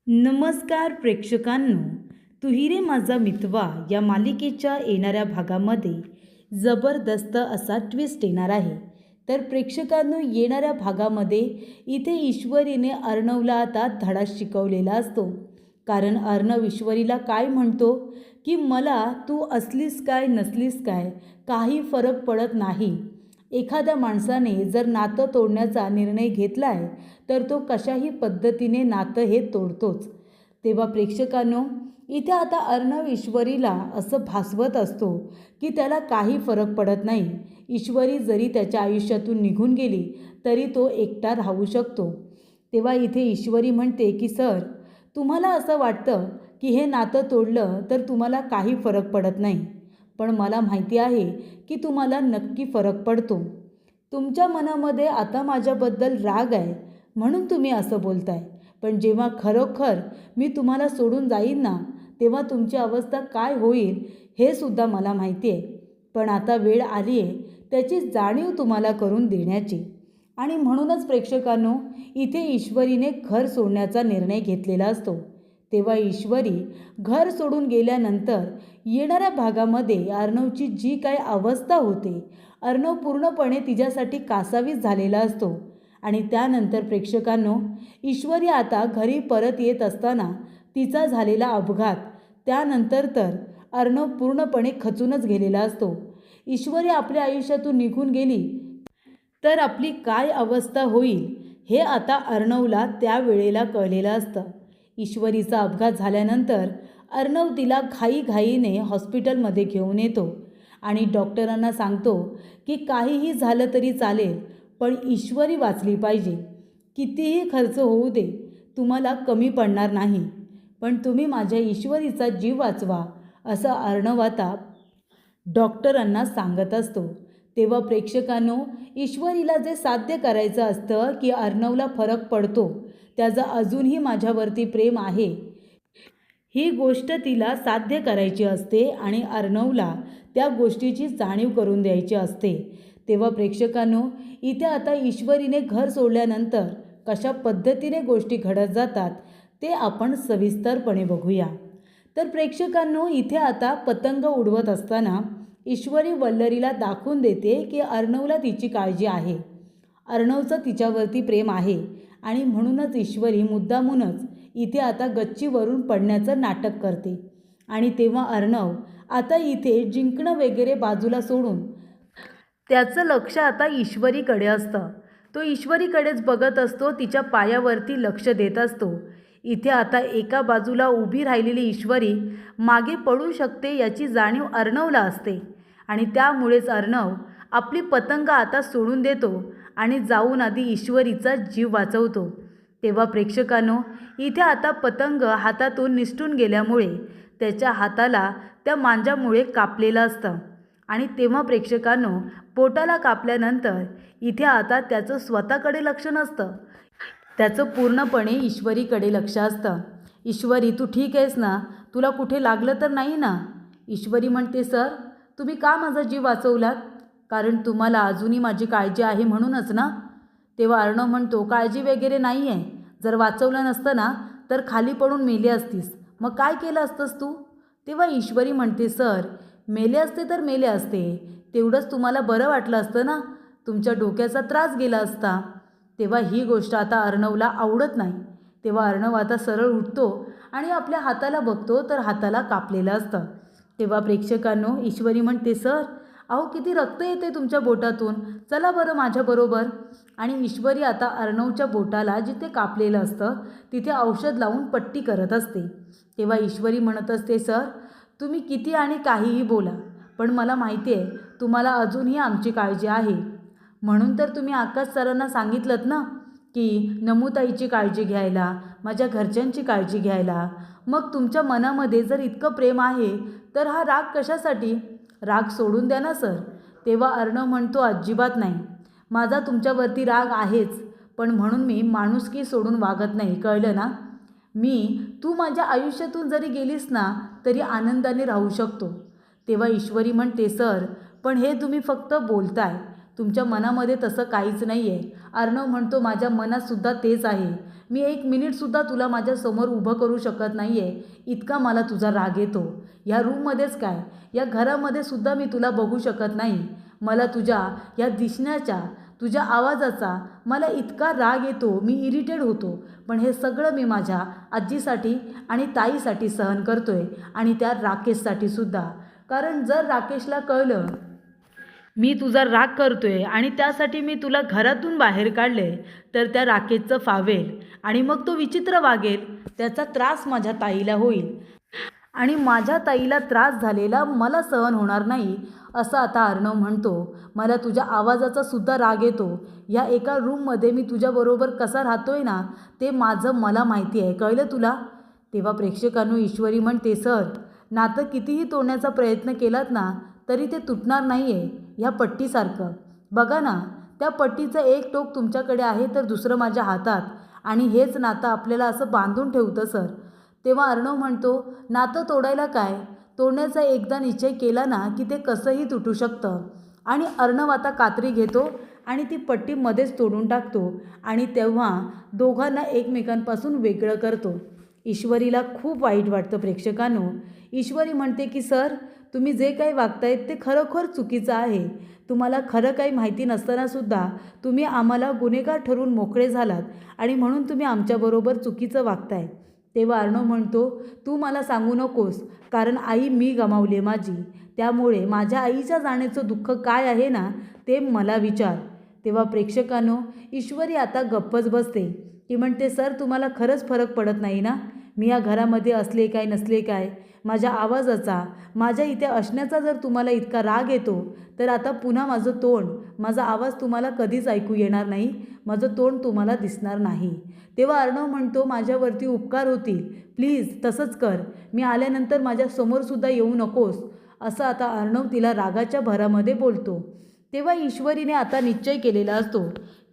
नमस्कार प्रेक्षकांनो, तुही रे माझा मितवा या मालिकेच्या येणाऱ्या भागामध्ये जबरदस्त असा ट्विस्ट येणार आहे. तर प्रेक्षकांनो, येणाऱ्या भागामध्ये इथे ईश्वरीने अर्णवला आता धडा शिकवलेला असतो. कारण अर्णव ईश्वरीला काय म्हणतो की मला तू असलीस काय नसलीस काय काही फरक पडत नाही. एखाद्या माणसाने जर नातं तोडण्याचा निर्णय घेतला आहे तर तो कशाही पद्धतीने नातं हे तोडतोच. तेव्हा प्रेक्षकांनो, इथे आता अर्णव ईश्वरीला असं भासवत असतो की त्याला काही फरक पडत नाही. ईश्वरी जरी त्याच्या आयुष्यातून निघून गेली तरी तो एकटा राहू शकतो. तेव्हा इथे ईश्वरी म्हणते की सर, तुम्हाला असं वाटतं की हे नातं तोडलं तर तुम्हाला काही फरक पडत नाही, पण मला माहिती आहे की तुम्हाला नक्की फरक पडतो. तुमच्या मनामध्ये आता माझ्याबद्दल राग आहे म्हणून तुम्ही असं बोलताय, पण जेव्हा खरोखर मी तुम्हाला सोडून जाईन ना, तेव्हा तुमची अवस्था काय होईल हे सुद्धा मला माहिती आहे. पण आता वेळ आली आहे त्याची जाणीव तुम्हाला करून देण्याची. आणि म्हणूनच प्रेक्षकांनो, इथे ईश्वरीने घर सोडण्याचा निर्णय घेतलेला असतो. तेव्हा ईश्वरी घर सोडून गेल्यानंतर येणाऱ्या भागामध्ये अर्णवची जी काही अवस्था होते, अर्णव पूर्णपणे तिच्यासाठी कासावीस झालेला असतो. आणि त्यानंतर प्रेक्षकांनो, ईश्वरी आता घरी परत येत असताना तिचा झालेला अपघात, त्यानंतर तर अर्णव पूर्णपणे खचूनच गेलेला असतो. ईश्वरी आपल्या आयुष्यातून निघून गेली तर आपली काय अवस्था होईल हे आता अर्णवला त्या वेळेला कळलेलं असतं. ईश्वरीचा अपघात झाल्यानंतर अर्णव तिला घाईघाईने हॉस्पिटलमध्ये घेऊन येतो आणि डॉक्टरांना सांगतो की काहीही झालं तरी चालेल, पण ईश्वरी वाचली पाहिजे. कितीही खर्च होऊ दे, तुम्हाला कमी पडणार नाही, पण तुम्ही माझ्या ईश्वरीचा जीव वाचवा, असं अर्णव आता डॉक्टरांना सांगत असतो. तेव्हा प्रेक्षकांनो, ईश्वरीला जे साध्य करायचं असतं की अर्णवला फरक पडतो, त्याचं अजूनही माझ्यावरती प्रेम आहे, ही गोष्ट तिला साध्य करायची असते आणि अर्णवला त्या गोष्टीची जाणीव करून द्यायची असते. तेव्हा प्रेक्षकांनो, इथे आता ईश्वरीने घर सोडल्यानंतर कशा पद्धतीने गोष्टी घडत जातात ते आपण सविस्तरपणे बघूया. तर प्रेक्षकांनो, इथे आता पतंग उडवत असताना ईश्वरी वल्लरीला दाखवून देते की अर्णवला तिची काळजी आहे, अर्णवचं तिच्यावरती प्रेम आहे. आणि म्हणूनच ईश्वरी मुद्दामूनच इथे आता गच्चीवरून पडण्याचं नाटक करते. आणि तेव्हा अर्णव आता इथे जिंकणं वगैरे बाजूला सोडून त्याचं लक्ष आता ईश्वरीकडे असतं. तो ईश्वरीकडेच बघत असतो, तिच्या पायावरती लक्ष देत असतो. इथे आता एका बाजूला उभी राहिलेली ईश्वरी मागे पडू शकते याची जाणीव अर्णवला असते आणि त्यामुळेच अर्णव आपली पतंग आता सोडून देतो आणि जाऊन आधी ईश्वरीचा जीव वाचवतो. तेव्हा प्रेक्षकांनो, इथे आता पतंग हातातून निसटून गेल्यामुळे त्याच्या हाताला त्या मांजामुळे कापलेलं असतं. आणि तेव्हा प्रेक्षकांनो, पोटाला कापल्यानंतर इथे आता त्याचं स्वतःकडे लक्ष नसतं, त्याचं पूर्णपणे ईश्वरीकडे लक्ष असतं. ईश्वरी, तू ठीक आहेस ना? तुला कुठे लागलं तर नाही ना? ईश्वरी म्हणते, सर, तुम्ही का माझा जीव वाचवलात? कारण तुम्हाला अजूनही माझी काळजी आहे म्हणूनच ना? तेव्हा अर्णव म्हणतो, काळजी वगैरे नाही आहे. जर वाचवलं नसतं ना तर खाली पडून मेले असतीस, मग काय केलं असतंस तू? तेव्हा ईश्वरी म्हणते, सर, मेले असते तर मेले असते, तेवढंच तुम्हाला बरं वाटलं असतं ना, तुमच्या डोक्याचा त्रास गेला असता. तेव्हा ही गोष्ट आता अर्णवला आवडत नाही. तेव्हा अर्णव आता सरळ उठतो आणि आपल्या हाताला बघतो तर हाताला कापलेलं असतं. तेव्हा प्रेक्षकांनो, ईश्वरी म्हणते, सर, अहो किती रक्त येते तुमच्या बोटातून, चला बरं माझ्याबरोबर. आणि ईश्वरी आता अर्णवच्या बोटाला जिथे कापलेलं असतं तिथे औषध लावून पट्टी करत असते. तेव्हा ईश्वरी म्हणत असते, सर, तुम्ही किती आणि काहीही बोला, पण मला माहिती आहे तुम्हाला अजूनही आमची काळजी आहे. म्हणून तर तुम्ही आकाश सरांना सांगितलंत ना की नमुताईची काळजी घ्यायला, माझ्या घरच्यांची काळजी घ्यायला. मग तुमच्या मनामध्ये जर इतकं प्रेम आहे तर हा राग कशासाठी? राग सोडून द्या ना सर. तेव्हा अर्णव म्हणतो, अजिबात नाही, माझा तुमच्यावरती राग आहेच, पण म्हणून मी माणुसकी सोडून वागत नाही, कळलं ना? तू माझ्या आयुष्यातून जरी गेलीस ना तरी आनंदाने राहू शकतो. तेव्हा ईश्वरी म्हणते, सर, पण हे तुम्ही फक्त बोलताय, तुमच्या मनामध्ये तसं काहीच नाही आहे. अर्णव म्हणतो, माझ्या मनातसुद्धा तेच आहे. मी 1 मिनिटसुद्धा तुला माझ्यासमोर उभं करू शकत नाही आहे, इतका मला तुझा राग येतो. या रूममध्येच काय, या घरामध्ये सुद्धा मी तुला बघू शकत नाही. मला तुझ्या या दिसण्याच्या, तुझ्या आवाजाचा मला इतका राग येतो, मी इरिटेट होतो. पण हे सगळं मी माझ्या आजीसाठी आणि ताईसाठी सहन करतोय आणि त्या राकेशसाठी सुद्धा. कारण जर राकेशला कळलं मी तुझा राग करतोय आणि त्यासाठी मी तुला घरातून बाहेर काढले, तर त्या राकेशचं फावेल आणि मग तो विचित्र वागेल. त्याचा त्रास माझ्या ताईला होईल आणि माझ्या ताईला त्रास झालेला मला सहन होणार नाही, असं आता अर्णव म्हणतो. मला तुझ्या आवाजाचा सुद्धा राग येतो. या एका रूममध्ये मी तुझ्याबरोबर कसा राहतोय ना, ते माझं मला माहिती आहे, कळलं तुला? तेव्हा प्रेक्षकांनो ईश्वरी म्हणते, सर, नातं कितीही तोडण्याचा प्रयत्न केलात ना, तरी ते तुटणार नाही आहे. ह्या पट्टीसारखं बघा ना, त्या पट्टीचं एक टोक तुमच्याकडे आहे तर दुसरं माझ्या हातात, आणि हेच नातं आपल्याला असं बांधून ठेवतं सर. तेव्हा अर्णव म्हणतो, नातं तोडायला काय, तोडण्याचा एकदा निश्चय केला ना की ते कसंही तुटू शकतं. आणि अर्णव आता कात्री घेतो आणि ती पट्टी मध्येच तोडून टाकतो आणि तेव्हा दोघांना एकमेकांपासून वेगळं करतो. ईश्वरीला खूप वाईट वाटतं प्रेक्षकांनो. ईश्वरी म्हणते की सर, तुम्ही जे काही वागतायत ते खरोखर चुकीचं आहे. तुम्हाला खरं काही माहिती नसतानासुद्धा तुम्ही आम्हाला गुन्हेगार ठरवून मोकळे झालात आणि म्हणून तुम्ही आमच्याबरोबर चुकीचं वागताय. तेव्हा अर्णव म्हणतो, तू मला सांगू नकोस, कारण आई मी गमावली माझी, त्यामुळे माझ्या आईच्या जाण्याचं दुःख काय आहे ना, ते मला विचार. तेव्हा प्रेक्षकांनो ईश्वरी आता गप्पच बसते. ती म्हणते, सर, तुम्हाला खरंच फरक पडत नाही ना, मी या घरामध्ये असले काय नसले काय, माझ्या आवाजाचा, माझ्या इथे असण्याचा जर तुम्हाला इतका राग येतो, तर आता पुन्हा माझं तोंड, माझा आवाज तुम्हाला कधीच ऐकू येणार नाही, माझं तोंड तुम्हाला दिसणार नाही. तेव्हा अर्णव म्हणतो, माझ्यावरती उपकार होतील, प्लीज तसंच कर, मी आल्यानंतर माझ्या समोरसुद्धा येऊ नकोस, असं आता अर्णव तिला रागाच्या भरामध्ये बोलतो. तेव्हा ईश्वरीने आता निश्चय केलेला असतो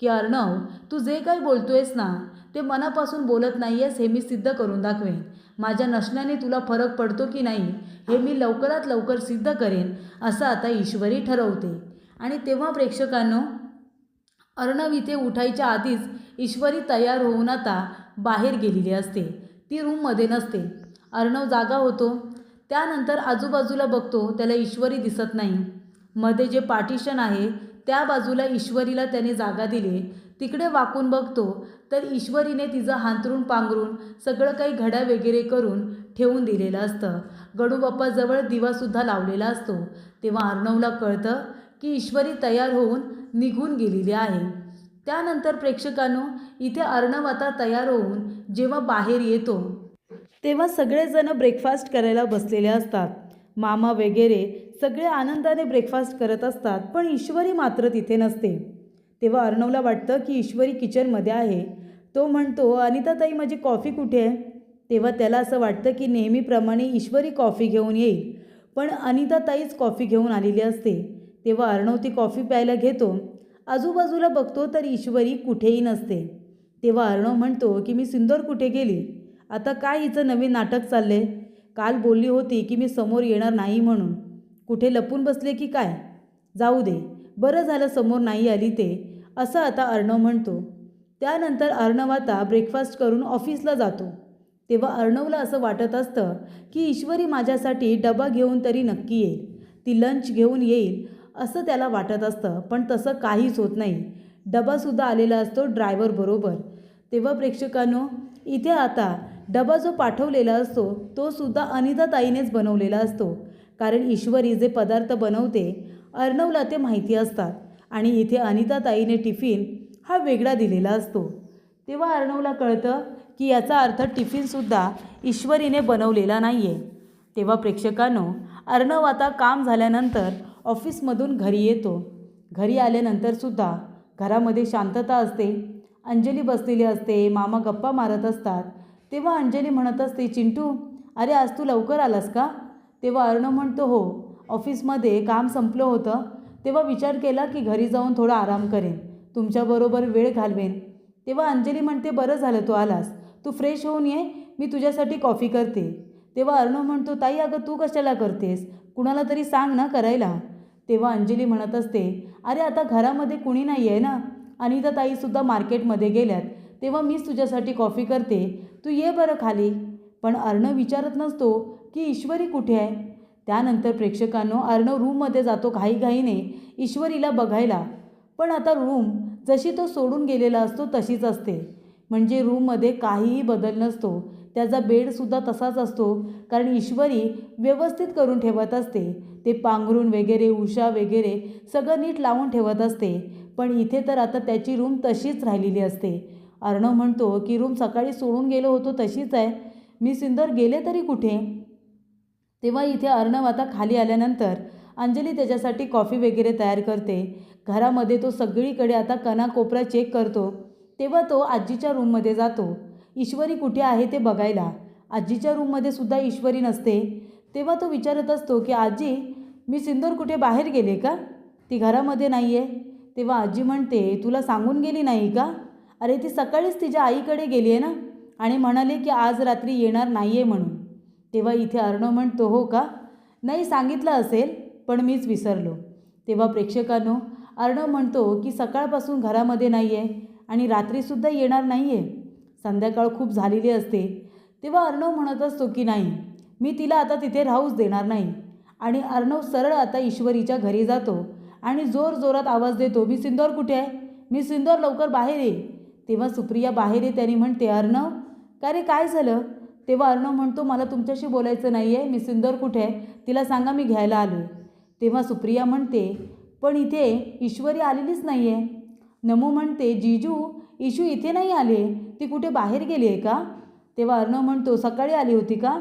की अर्णव, तू जे काही बोलतोयस ना, ते मनापासून बोलत नाही आहेस हे मी सिद्ध करून दाखवेन. माझ्या नसण्याने तुला फरक पडतो की नाही हे मी लवकरात लवकर सिद्ध करेन, असं आता ईश्वरी ठरवते. आणि तेव्हा प्रेक्षकांनो अर्णव इथे उठायच्या आधीच ईश्वरी तयार होऊन आता बाहेर गेलेली असते, ती रूममध्ये नसते. अर्णव जागा होतो, त्यानंतर आजूबाजूला बघतो, त्याला ईश्वरी दिसत नाही. मध्ये जे पार्टिशन आहे त्या बाजूला ईश्वरीला त्याने जागा दिली, तिकडे वाकून बघतो तर ईश्वरीने तिचं हांतरून पांघरून सगळं काही घड्या वगैरे करून ठेवून दिलेलं असतं. गणूबाप्पाजवळ दिवासुद्धा लावलेला असतो. तेव्हा अर्णवला कळतं की ईश्वरी तयार होऊन निघून गेलेली आहे. त्यानंतर प्रेक्षकांनो इथे अर्णव आता तयार होऊन जेव्हा बाहेर येतो तेव्हा सगळेजण ब्रेकफास्ट करायला बसलेले असतात. मामा वगैरे सगळे आनंदाने ब्रेकफास्ट करत असतात, पण ईश्वरी मात्र तिथे नसते. तेव्हा अर्णवला वाटतं की ईश्वरी किचनमध्ये आहे. तो म्हणतो, अनिताताई, माझी कॉफी कुठे आहे? तेव्हा त्याला असं वाटतं की नेहमीप्रमाणे ईश्वरी कॉफी घेऊन येईल, पण अनिताताईच कॉफी घेऊन आलेली असते. तेव्हा अर्णव ती कॉफी प्यायला घेतो. आजूबाजूला बघतो तर ईश्वरी कुठेही नसते. तेव्हा अर्णव म्हणतो की मी सिंदूर कुठे गेली? आता काय हिचं नवीन नाटक चालले? काल बोलली होती की मी समोर येणार नाही म्हणून, कुठे लपून बसले की काय? जाऊ दे, बरं झालं समोर नाही आली ते, असं आता अर्णव म्हणतो. त्यानंतर अर्णव आता ब्रेकफास्ट करून ऑफिसला जातो. तेव्हा अर्णवला असं वाटत असतं की ईश्वरी माझ्यासाठी डबा घेऊन तरी नक्की येईल, ती लंच घेऊन येईल असं त्याला वाटत असतं, पण तसं काहीच होत नाही. डबासुद्धा आलेला असतो ड्रायव्हरबरोबर. तेव्हा प्रेक्षकांनो इथे आता डबा जो पाठवलेला असतो तो सुद्धा अनिताताईनेच बनवलेला असतो, कारण ईश्वरी जे पदार्थ बनवते अर्णवला ते माहिती असतात आणि इथे अनिताताईने टिफिन हा वेगळा दिलेला असतो. तेव्हा अर्णवला कळतं की याचा अर्थ टिफिनसुद्धा ईश्वरीने बनवलेला नाही आहे. तेव्हा प्रेक्षकांनो अर्णव आता काम झाल्यानंतर ऑफिसमधून घरी येतो. घरी आल्यानंतरसुद्धा घरामध्ये शांतता असते. अंजली बसलेली असते, मामा गप्पा मारत असतात. तेव्हा अंजली म्हणत असते, चिंटू, अरे आज तू लवकर आलास का? तेव्हा अर्णव म्हणतो, हो, ऑफिसमध्ये काम संपलं होतं, तेव्हा विचार केला की घरी जाऊन थोडा आराम करेन, तुमच्याबरोबर वेळ घालवेन. तेव्हा अंजली म्हणते, बरं झालं तू आलास, तू फ्रेश होऊन ये, मी तुझ्यासाठी कॉफी करते. तेव्हा अर्णव म्हणतो, ताई, अगं तू कशाला करतेस, कुणाला तरी सांग ना करायला. तेव्हा अंजली म्हणत असते, अरे आता घरामध्ये कुणी नाही आहे ना, अनिताताईसुद्धा मार्केटमध्ये गेल्यात, तेव्हा मीच तुझ्यासाठी कॉफी करते, तू ये बरं खाली. पण अर्णव विचारत नसतो की ईश्वरी कुठे आहे. त्यानंतर प्रेक्षकांनो अर्णव रूममध्ये जातो घाईघाईने ईश्वरीला बघायला. पण आता रूम जशी तो सोडून गेलेला असतो तशीच असते. म्हणजे रूममध्ये काहीही बदल नसतो. त्याचा बेडसुद्धा तसाच असतो, कारण ईश्वरी व्यवस्थित करून ठेवत असते. ते पांघरून वगैरे उशा वगैरे सगळं नीट लावून ठेवत असते. पण इथे तर आता त्याची रूम तशीच राहिलेली असते. अर्णव म्हणतो की रूम सकाळी सोडून गेलो होतो तशीच आहे, मी सिंदूर गेले तरी कुठे. तेव्हा इथे अर्णव आता खाली आल्यानंतर अंजली त्याच्यासाठी कॉफी वगैरे तयार करते. घरामध्ये तो सगळीकडे आता कानाकोपरा चेक करतो. तेव्हा तो आजीच्या रूममध्ये जातो ईश्वरी कुठे आहे ते बघायला. आजीच्या रूममध्ये सुद्धा ईश्वरी नसते. तेव्हा तो विचारत असतो की आजी, मी सिंदूर कुठे बाहेर गेले का, ती घरामध्ये नाही आहे. तेव्हा आजी म्हणते, तुला सांगून गेली नाही का. अरे ती सकाळीच तिच्या आईकडे गेली आहे ना, आणि म्हणाले की आज रात्री येणार नाही आहे म्हणून. तेव्हा इथे अर्णव म्हणतो, हो का, नाही सांगितलं असेल पण मीच विसरलो. तेव्हा प्रेक्षकांनो अर्णव म्हणतो की सकाळपासून घरामध्ये नाही आहे आणि रात्रीसुद्धा येणार नाही आहे, संध्याकाळ खूप झालेली असते. तेव्हा अर्णव म्हणत असतो की नाही, मी तिला आता तिथे राहूच देणार नाही. आणि अर्णव सरळ आता ईश्वरीच्या घरी जातो आणि जोरजोरात आवाज देतो, मी सिंदूर कुठे आहे, मी सिंदूर लवकर बाहेर ये. तेव्हा सुप्रिया बाहेर येते आणि म्हणते, अर्णव का रे काय झालं. तेव्हा अर्णव म्हणतो, मला तुमच्याशी बोलायचं नाही आहे, मी सिंदूर कुठे आहे तिला सांगा, मी घ्यायला आलो आहे. तेव्हा सुप्रिया म्हणते, पण इथे ईश्वरी आलेलीच नाही आहे. नमू म्हणते, जीजू इशू इथे नाही आले, ती कुठे बाहेर गेली आहे का. तेव्हा अर्णव म्हणतो, सकाळी आली होती का.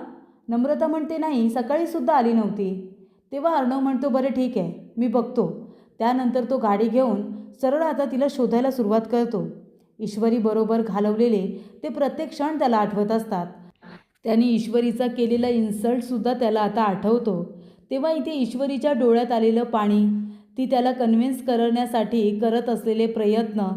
नम्रता म्हणते, नाही सकाळीसुद्धा आली नव्हती. तेव्हा अर्णव म्हणतो, बरं ठीक आहे मी बघतो. त्यानंतर तो गाडी घेऊन सरळ आता तिला शोधायला सुरुवात करतो. ईश्वरी बरोबर घालवलेले ते प्रत्येक क्षण त्याला आठवत असतात. त्याने ईश्वरीचा केलेला इन्सल्टसुद्धा त्याला आता आठवतो. तेव्हा इथे ईश्वरीच्या डोळ्यात आलेलं पाणी, ती त्याला कन्व्हिन्स करण्यासाठी करत असलेले प्रयत्न,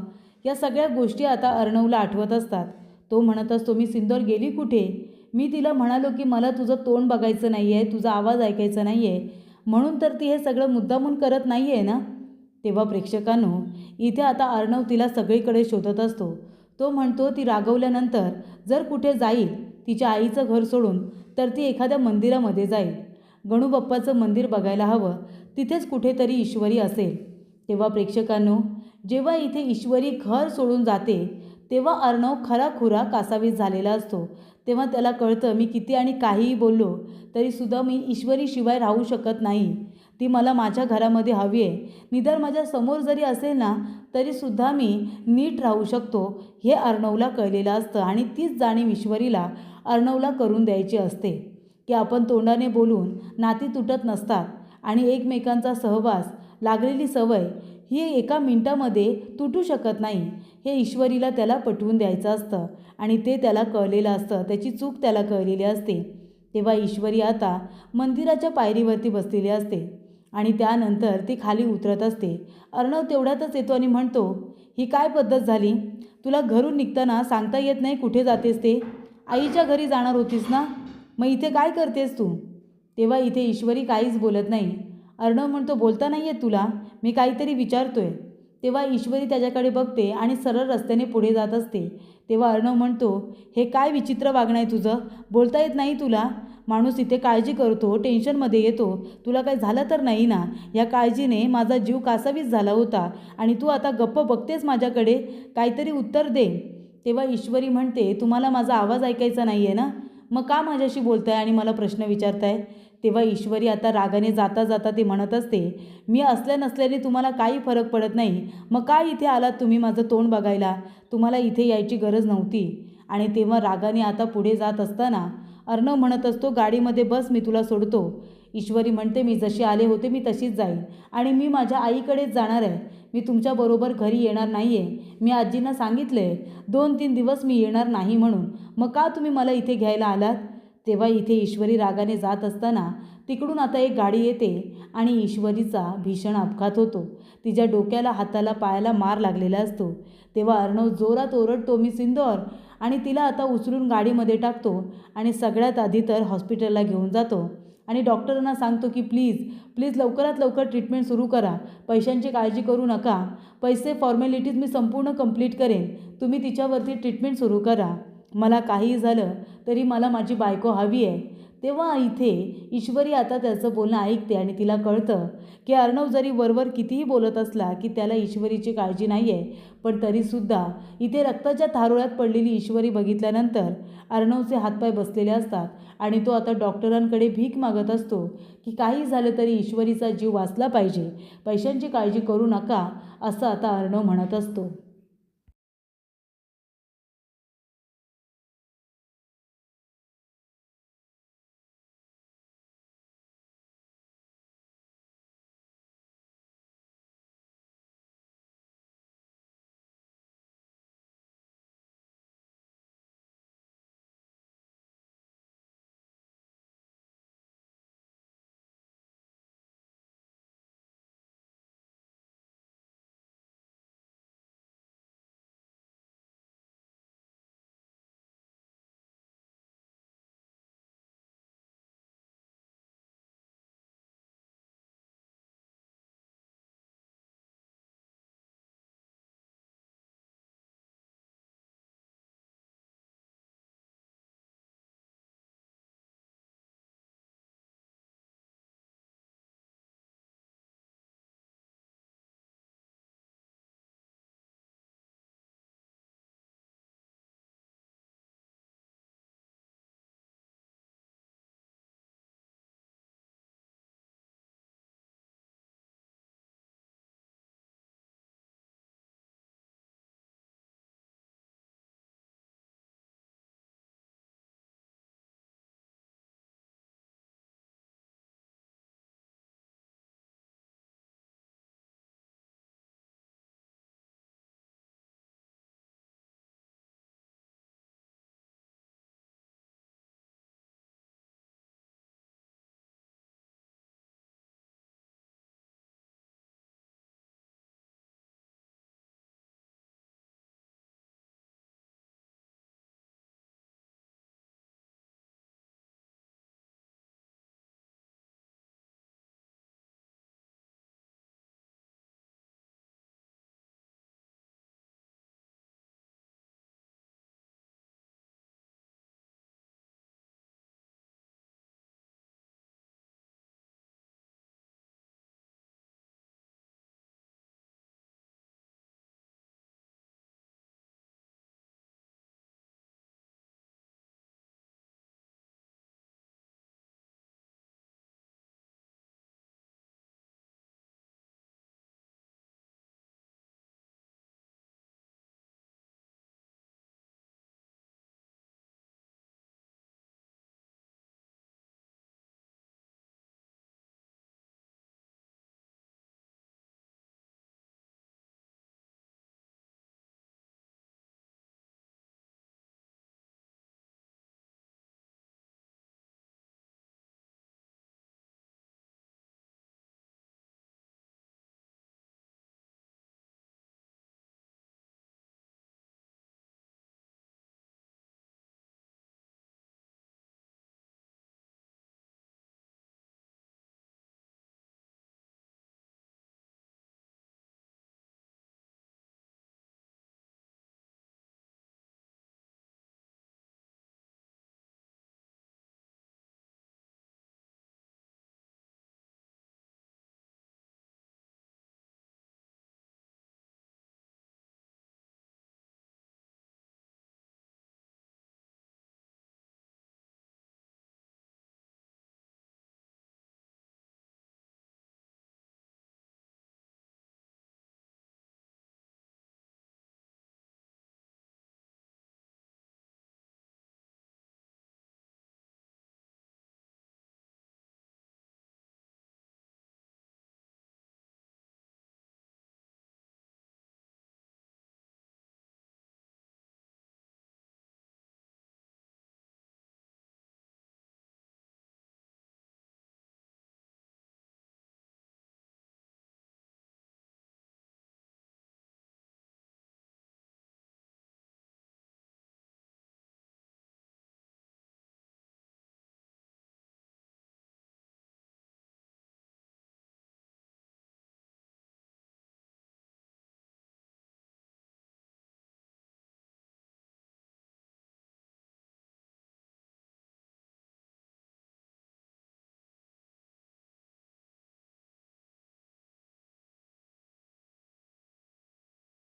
या सगळ्या गोष्टी आता अर्णवला आठवत असतात. तो म्हणत असतो, मी सिंदूर गेली कुठे, मी तिला म्हणालो की मला तुझं तोंड बघायचं नाही आहे, तुझा आवाज ऐकायचा नाही आहे, म्हणून तर ती हे सगळं मुद्दामून करत नाही आहे ना. तेव्हा प्रेक्षकांनो इथे आता अर्णव तिला सगळीकडे शोधत असतो. तो म्हणतो, ती रागवल्यानंतर जर कुठे जाईल तिच्या आईचं घर सोडून तर ती एखाद्या मंदिरामध्ये जाईल. गणूबाप्पाचं मंदिर बघायला हवं, तिथेच कुठेतरी ईश्वरी असेल. तेव्हा प्रेक्षकांनो जेव्हा इथे ईश्वरी घर सोडून जाते तेव्हा अर्णव खराखुरा कासावीस झालेला असतो. तेव्हा त्याला कळतं, मी किती आणि काहीही बोललो तरीसुद्धा मी ईश्वरीशिवाय राहू शकत नाही. ती मला माझ्या घरामध्ये हवी आहे. निदान माझ्या समोर जरी असेल ना तरीसुद्धा मी नीट राहू शकतो, हे अर्णवला कळलेलं असतं. आणि तीच जाणीव ईश्वरीला अर्णवला करून द्यायची असते की आपण तोंडाने बोलून नाती तुटत नसतात आणि एकमेकांचा सहवास, लागलेली सवय ही एका मिनिटामध्ये तुटू शकत नाही, हे ईश्वरीला त्याला पटवून द्यायचं असतं. आणि ते त्याला कळलेलं असतं, त्याची चूक त्याला कळलेली असते. तेव्हा ईश्वरी आता मंदिराच्या पायरीवरती बसलेली असते आणि त्यानंतर ती खाली उतरत असते. अर्णव तेवढ्यातच येतो आणि म्हणतो, ही काय पद्धत झाली, तुला घरून निघताना सांगता येत नाही कुठे जातेस ते. आईच्या घरी जाणार होतीस ना, मग इथे काय करतेस तू. तेव्हा इथे ईश्वरी काहीच बोलत नाही. अर्णव म्हणतो, बोलता नाही येत तुला, मी काहीतरी विचारतोय. तेव्हा ईश्वरी त्याच्याकडे बघते आणि सरळ रस्त्याने पुढे जात असते. तेव्हा अर्णव म्हणतो, हे काय विचित्र वागणं आहे तुझं, बोलता येत नाही तुला. माणूस इथे काळजी करतो, टेन्शनमध्ये येतो, तुला काही झालं तर नाही ना. या काळजीने माझा जीव कासावीस झाला होता आणि तू आता गप्प बघतेस माझ्याकडे, काहीतरी उत्तर दे. तेव्हा ईश्वरी म्हणते, तुम्हाला माझा आवाज ऐकायचा नाही आहे ना, मग का माझ्याशी बोलताय आणि मला प्रश्न विचारताय. तेव्हा ईश्वरी आता रागाने जाता जाता ते म्हणत असते, मी असल्या नसल्याने तुम्हाला काही फरक पडत नाही, मग काय इथे आलात तुम्ही माझं तोंड बघायला, तुम्हाला इथे यायची गरज नव्हती. आणि तेव्हा रागाने आता पुढे जात असताना अर्णव म्हणत असतो, गाडीमध्ये बस, मी तुला सोडतो. ईश्वरी म्हणते, मी जशी आले होते मी तशीच जाईल आणि मी माझ्या आईकडेच जाणार आहे, मी तुमच्याबरोबर घरी येणार नाही आहे. मी आजींना सांगितलं आहे 2-3 दिवस मी येणार नाही म्हणून, मग का तुम्ही मला इथे घ्यायला आलात. तेव्हा इथे ईश्वरी रागाने जात असताना तिकडून आता एक गाडी येते आणि ईश्वरीचा भीषण अपघात होतो. तिच्या डोक्याला, हाताला, पायाला मार लागलेला असतो. तेव्हा अर्णव जोरात ओरडतो, मी सिंदूर, आणि तिला आता उचलून गाडीमध्ये टाकतो आणि सगळ्यात आधी तर हॉस्पिटलला घेऊन जातो. आणि डॉक्टरांना सांगतो की प्लीज लवकरात लवकर ट्रीटमेंट सुरू करा. पैशांची काळजी करू नका. पैसे फॉर्मॅलिटीज मी संपूर्ण कंप्लीट करेन. तुम्ही तिच्यावरती ट्रीटमेंट सुरू करा. मला काहीही झालं तरी मला माझी बायको हवी आहे. तेव्हा इथे ईश्वरी आता त्याचं बोलणं ऐकते आणि तिला कळतं की अर्णव जरी वरवर कितीही बोलत असला की त्याला ईश्वरीची काळजी नाही आहे, पण तरीसुद्धा इथे रक्ताच्या थारोळ्यात पडलेली ईश्वरी बघितल्यानंतर अर्णवचे हातपाय बसलेले असतात आणि तो आता डॉक्टरांकडे भीक मागत असतो की काही झालं तरी ईश्वरीचा जीव वाचला पाहिजे. पैशांची काळजी करू नका असं आता अर्णव म्हणत असतो.